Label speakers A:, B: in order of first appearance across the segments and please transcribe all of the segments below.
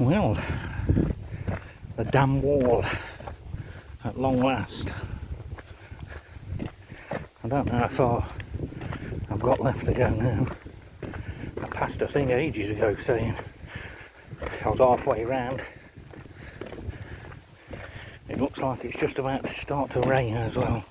A: Well, the dam wall at long last. I don't know how far I've got left to go now. I passed a thing ages ago saying I was halfway round. It looks like it's just about to start to rain as well.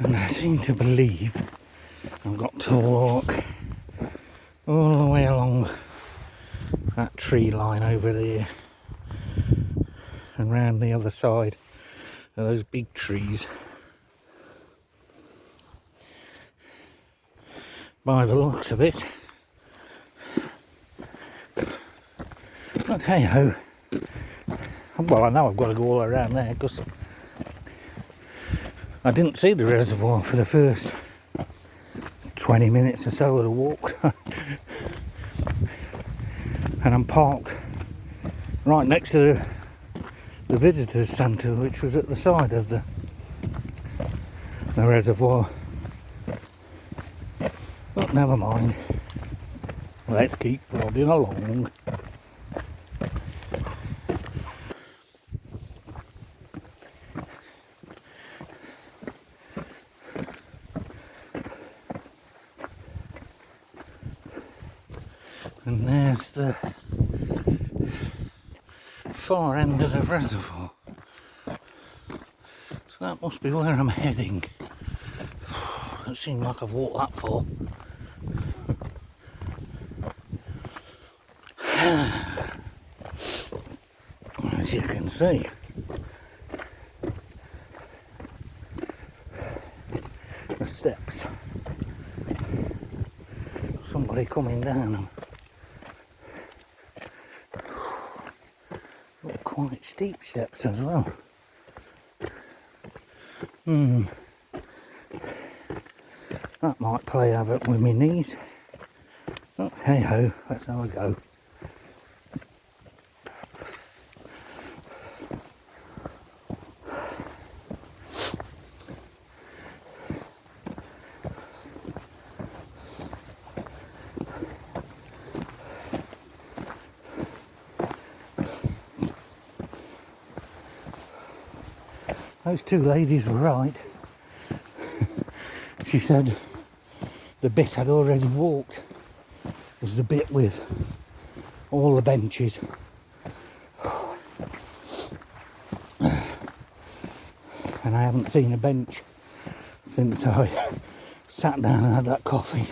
A: And I seem to believe I've got to walk all the way along that tree line over there and round the other side of those big trees. By the looks of it. But hey ho. Well, I know I've got to go all around there because I didn't see the reservoir for the first 20 minutes or so of the walk. And I'm parked right next to the visitors centre, which was at the side of the reservoir. But never mind. Let's keep plodding along. And there's the far end of the reservoir. So that must be where I'm heading. Doesn't seem like I've walked that far. As you can see. The steps. Somebody coming down them. Quite steep steps as well. That might play havoc with my knees. But hey ho, let's have a go. Those two ladies were right. She said the bit I'd already walked was the bit with all the benches. And I haven't seen a bench since I sat down and had that coffee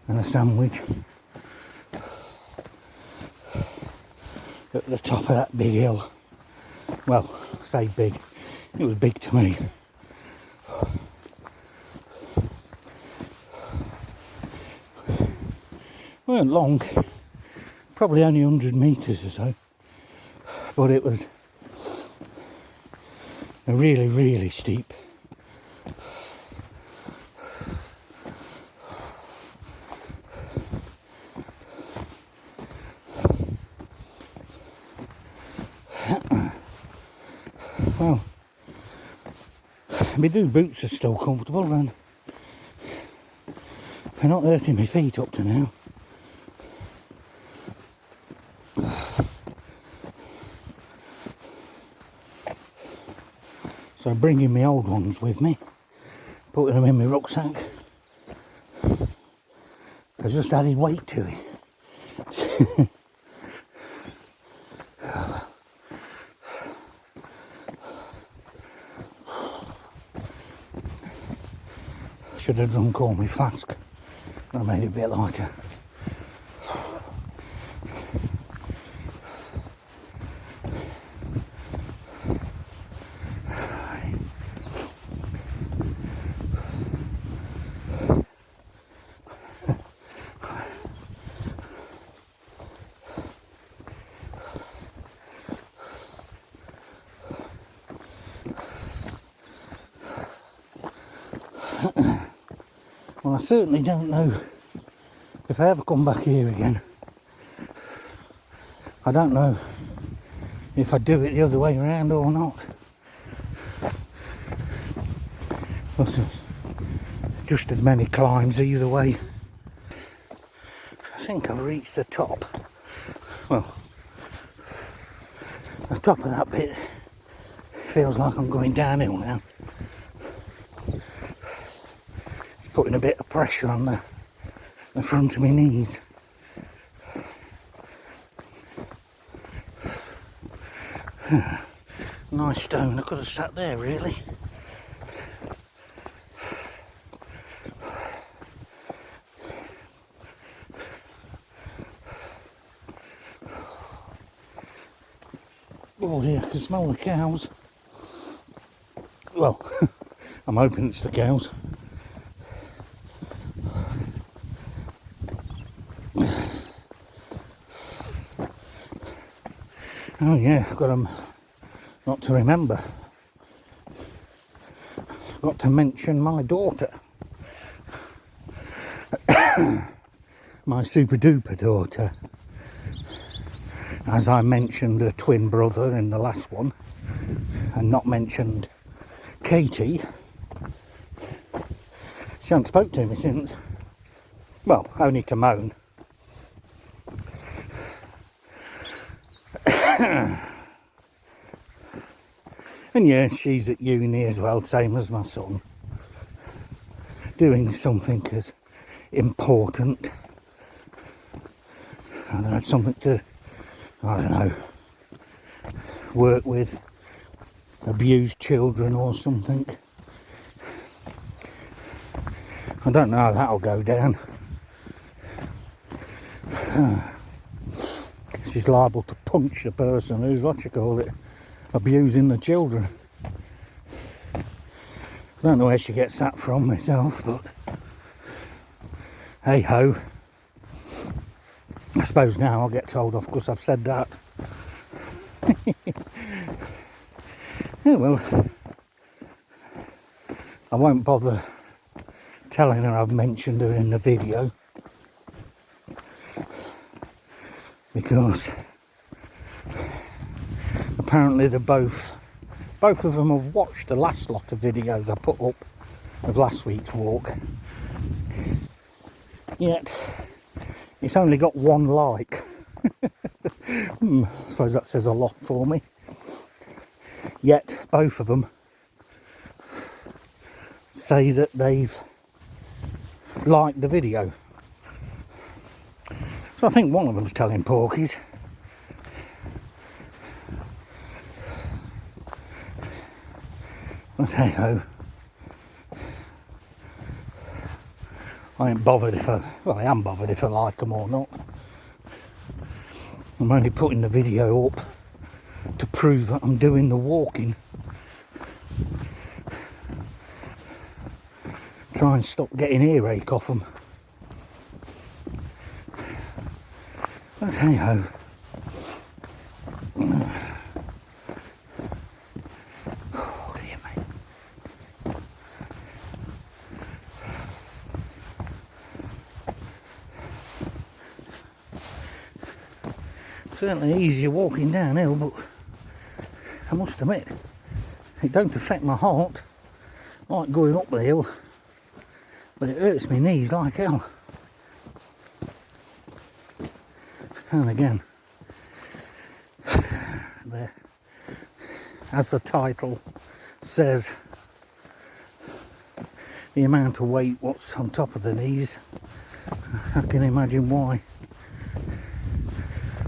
A: and a sandwich at the top of that big hill. Well, I say big, it was big to me. Weren't long, probably only 100 metres or so, but it was a really, really steep. Well, my new boots are still comfortable then. They're not hurting my feet up to now. So bringing my old ones with me, putting them in my rucksack, has just added weight to it. Should have drunk all my flask. That made it a bit lighter. Well, I certainly don't know if I ever come back here again. I don't know if I do it the other way around or not. There's just as many climbs either way. I think I've reached the top. Well, the top of that bit feels like I'm going downhill now. It's putting a bit of pressure on the front of my knees. Nice stone, I could have sat there really. Oh dear, I can smell the cows. Well, I'm hoping it's the cows. Oh yeah, I've got them not to remember. Got to mention my daughter. My super duper daughter. As I mentioned a twin brother in the last one, and not mentioned Katie. She hasn't spoke to me since. Well, only to moan. And yeah, she's at uni as well, same as my son. Doing something as important. I don't know, something to, I don't know, work with abused children or something. I don't know how that'll go down. She's liable to punch the person who's, what you call it, abusing the children. I don't know where she gets that from myself, but hey ho. I suppose now I'll get told off because I've said that. Yeah, well, I won't bother telling her I've mentioned her in the video, because apparently they're both of them have watched the last lot of videos I put up of last week's walk, yet it's only got one like. I suppose that says a lot for me. Yet both of them say that they've liked the video. So I think one of them's telling porkies. But hey ho. I ain't bothered if I am bothered if I like them or not. I'm only putting the video up to prove that I'm doing the walking. Try and stop getting earache off them. But hey ho. Oh dear me. Certainly easier walking downhill, but I must admit, it don't affect my heart like going up the hill, but it hurts my knees like hell. And again, as the title says, the amount of weight what's on top of the knees, I can imagine why.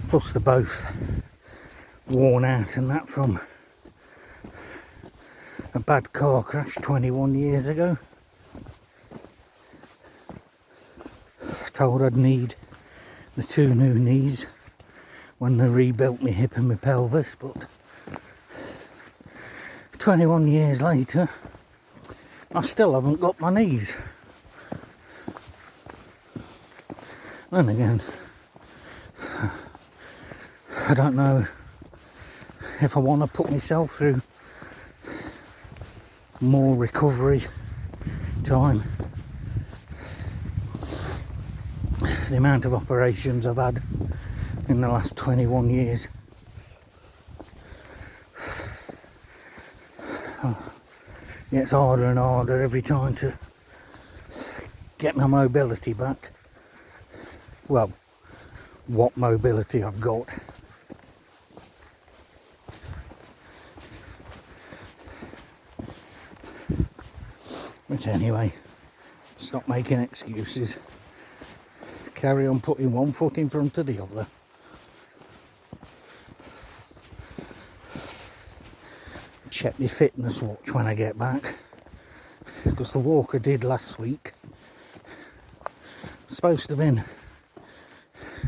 A: Plus they're both worn out and that from a bad car crash 21 years ago. Told I'd need the two new knees when they rebuilt my hip and my pelvis, but 21 years later I still haven't got my knees. Then again, I don't know if I want to put myself through more recovery time. the amount of operations I've had in the last 21 years. It gets harder and harder every time to get my mobility back. Well, what mobility I've got. But anyway, stop making excuses. Carry on putting one foot in front of the other. Check my fitness watch when I get back, because the walk I did last week was supposed to have been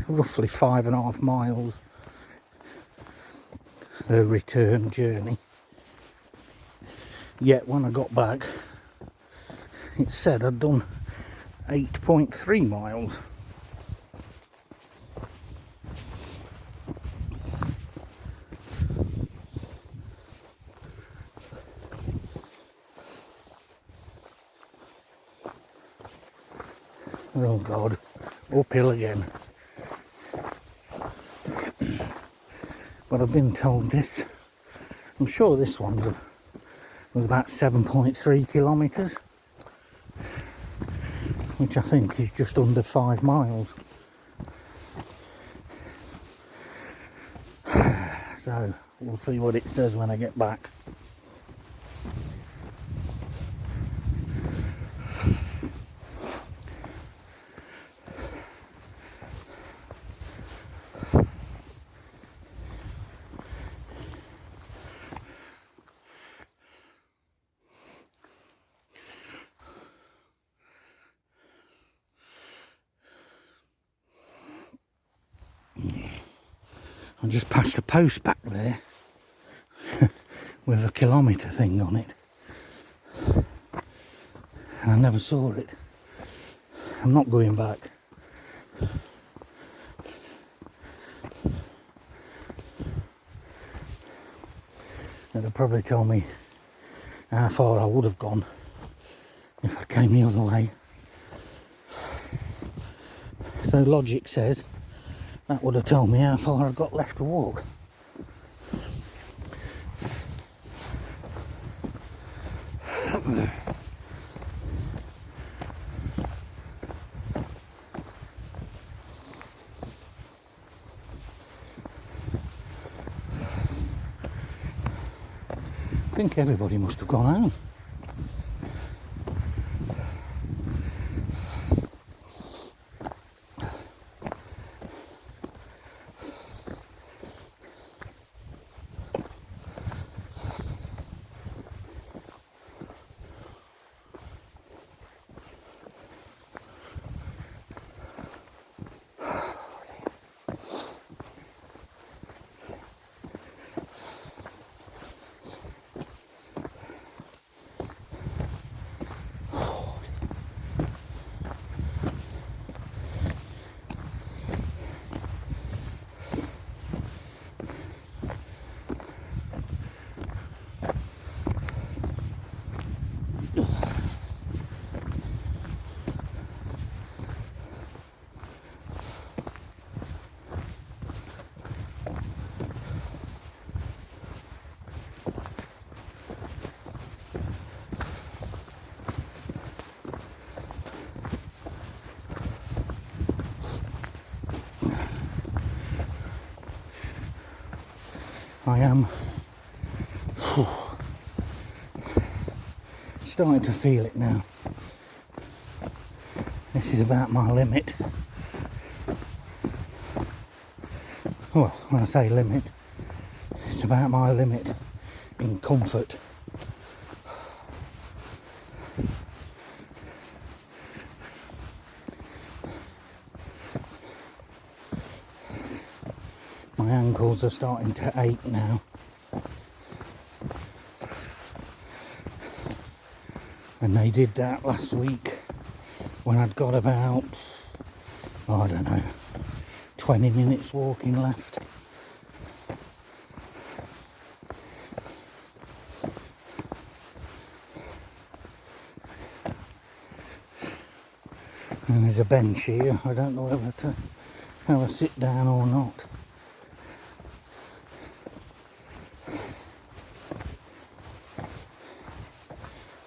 A: roughly 5.5 miles, the return journey. Yet when I got back, it said I'd done 8.3 miles. Oh God, uphill again. But I've been told this, I'm sure this one was about 7.3 kilometres, which I think is just under 5 miles. So we'll see what it says when I get back. I just passed a post back there with a kilometre thing on it, and I never saw it. I'm not going back. It'll probably tell me how far I would have gone if I came the other way. So logic says that would have told me how far I've got left to walk. I think everybody must have gone home. I am starting to feel it now. This is about my limit. Well, when I say limit, it's about my limit in comfort. My ankles are starting to ache now. And they did that last week when I'd got about, I don't know, 20 minutes walking left. And there's a bench here. I don't know whether to have a sit down or not.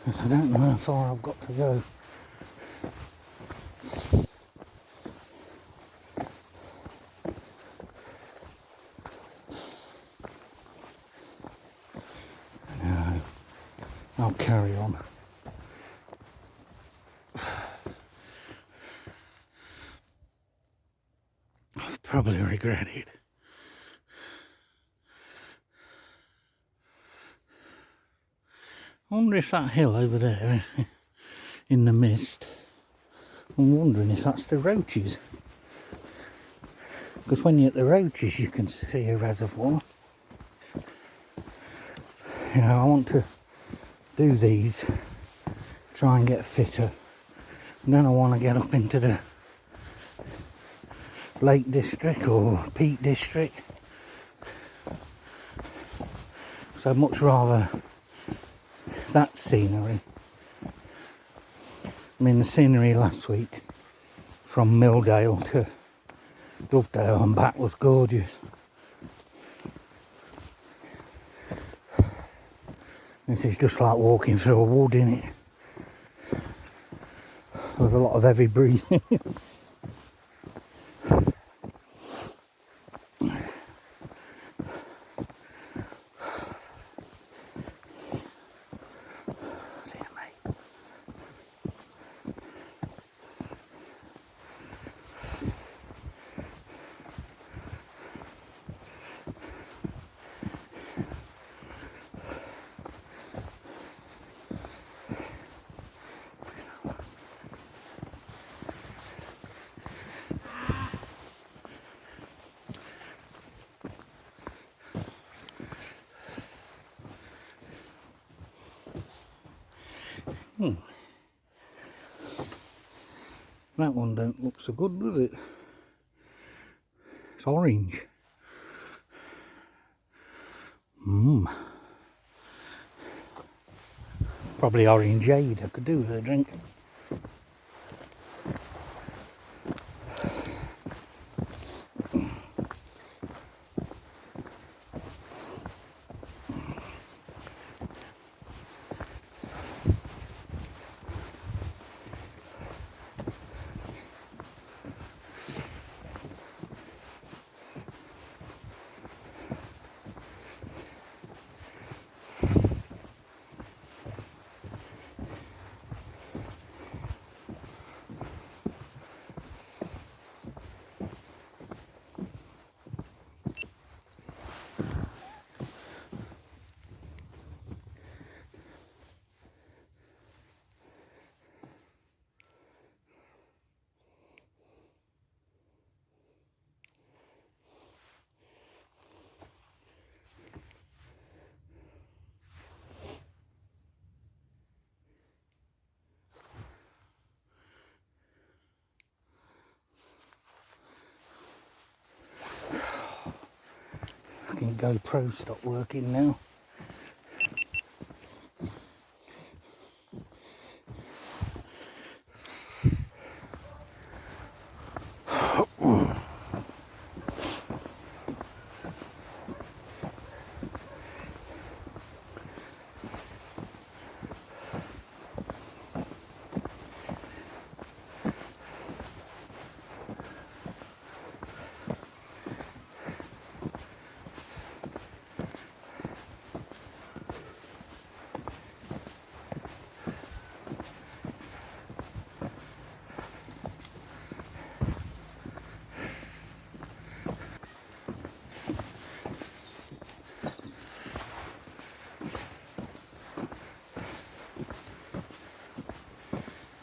A: Because I don't know how far I've got to go. No, I'll carry on. I'll probably regret it. I wonder if that hill over there in the mist, I'm wondering if that's the roaches. Because when you're at the roaches you can see a reservoir. You know, I want to do these, try and get fitter. And then I want to get up into the Lake District or Peak District. So I'd much rather that scenery. I mean, the scenery last week from Milldale to Dovedale and back was gorgeous. This is just like walking through a wood, innit? With a lot of heavy breathing. That one don't look so good, does it? It's orange. Probably orangeade. I could do with a drink. Fucking GoPro stopped working now.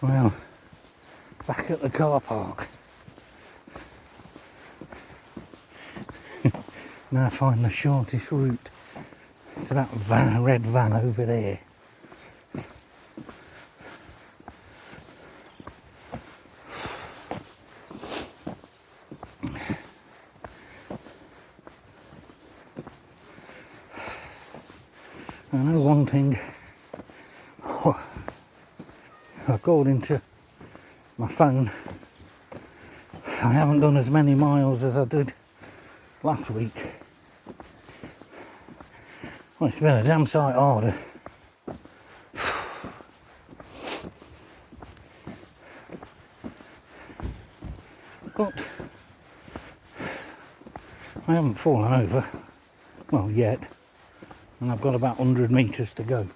A: Well, back at the car park. Now find the shortest route to that red van over there. I know one thing, according to my phone. I haven't done as many miles as I did last week. Well, it's been a damn sight harder. But I haven't fallen over, well, yet, and I've got about 100 metres to go.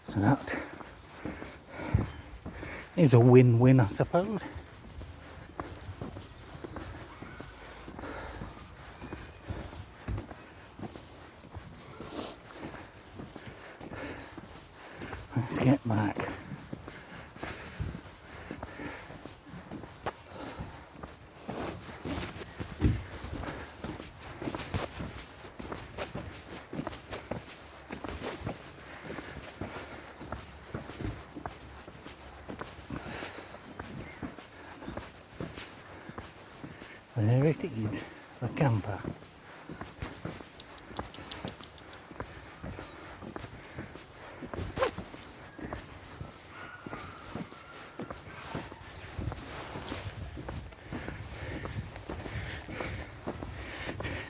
A: So that is a win-win, I suppose. Let's get back. There it is, the camper.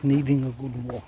A: Needing a good wash.